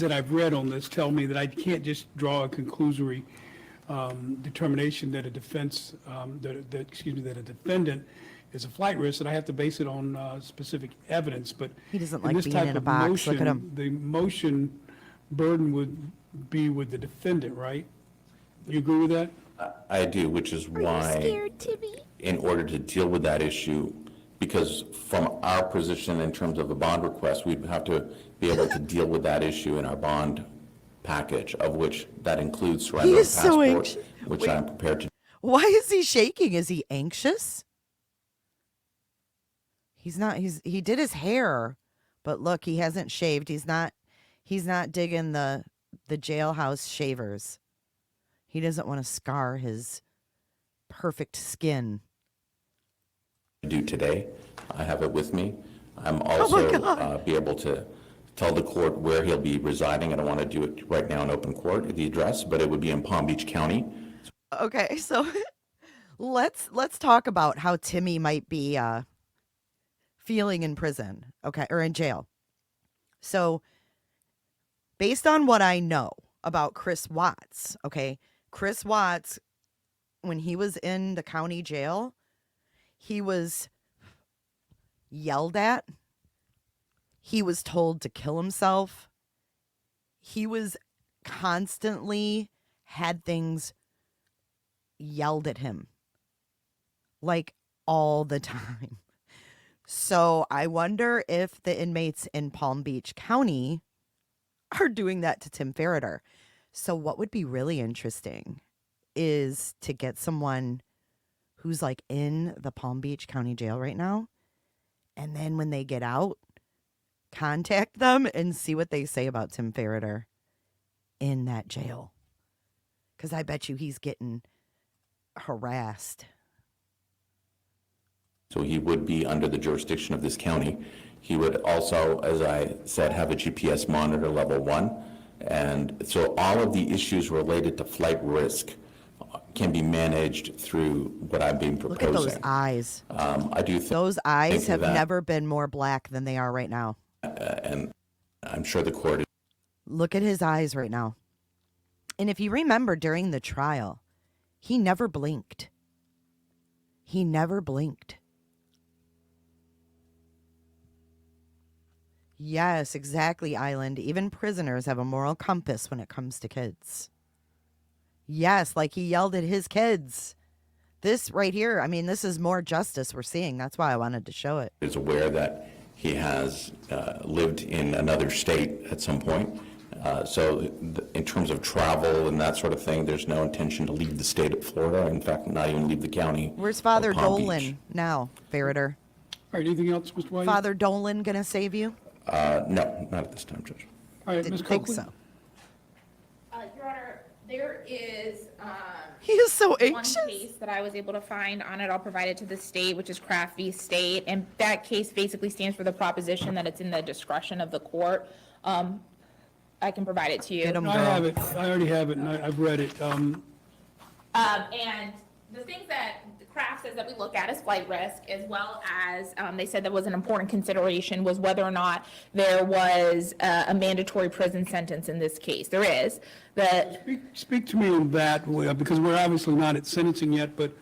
that I've read on this tell me that I can't just draw a conclusory determination that a defendant is a flight risk, and I have to base it on specific evidence. But he doesn't in like this being type in a of box. motion, Look at him. the motion burden would be with the defendant, right? You agree with that? I do, which is why, Scared, Timmy? in order to deal with that issue, because from our position in terms of a bond request, we'd have to be able to deal with that issue in our bond package, of which that includes surrender of is so passport, anxious. which Wait. I'm prepared to. Why is he shaking? Is he anxious? He's not. He did his hair, but look, he hasn't shaved. He's not digging the jailhouse shavers. He doesn't want to scar his perfect skin. Do today. I have it with me. I'm also be able to tell the court where he'll be residing. I don't want to do it right now in open court, the address, but it would be in Palm Beach County. Okay, so let's talk about how Timmy might be feeling in prison, okay, or in jail. So based on what I know about Chris Watts, okay, Chris Watts, when he was in the county jail, he was yelled at. He was told to kill himself. He was constantly had things yelled at him, like all the time. So I wonder if the inmates in Palm Beach County are doing that to Tim Ferriter. So what would be really interesting is to get someone who's like in the Palm Beach County jail right now, and then when they get out, contact them and see what they say about Tim Ferriter in that jail. Because I bet you he's getting harassed. So he would be under the jurisdiction of this county. He would also, as I said, have a GPS monitor level 1. And so all of the issues related to flight risk can be managed through what I've been proposing. Look at those eyes. I do think Those eyes have that, never been more black than they are right now. and I'm sure the court. Look at his eyes right now. And if you remember during the trial, he never blinked. He never blinked. Yes, exactly, Island. Even prisoners have a moral compass when it comes to kids. Yes, like he yelled at his kids. This right here, I mean, this is more justice we're seeing. That's why I wanted to show it. Is aware that he has lived in another state at some point. In terms of travel and that sort of thing, there's no intention to leave the state of Florida. In fact, not even leave the county. Where's Father Palm Dolan Beach. now, Ferriter? All right, anything else, Mr. White? Father Dolan gonna save you? No, not at this time, Judge. All right, Ms. Didn't think Coakley? so. Your Honor, there is He is so one anxious. case that I was able to find on it. I'll provide it to the state, which is Kraft v. State, and that case basically stands for the proposition that it's in the discretion of the court. I can provide it to you. Get 'em, I girl. have it. I already have it, and I've read it. And the things that Kraft says that we look at is flight risk, as well as they said that was an important consideration was whether or not there was a mandatory prison sentence in this case. There is. Speak to me on that, because we're obviously not at sentencing yet, but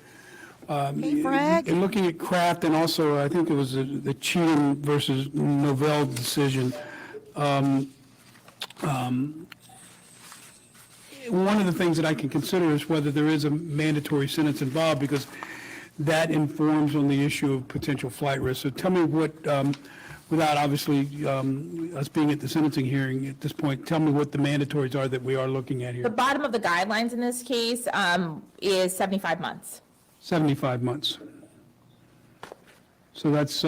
Hey, Frag. in looking at Kraft, and also I think it was the Cheatham versus Novell decision, one of the things that I can consider is whether there is a mandatory sentence involved, because that informs on the issue of potential flight risk. So tell me what, without obviously us being at the sentencing hearing at this point, tell me what the mandatories are that we are looking at The here. bottom of the guidelines in this case is 75 months. 75 months. So that's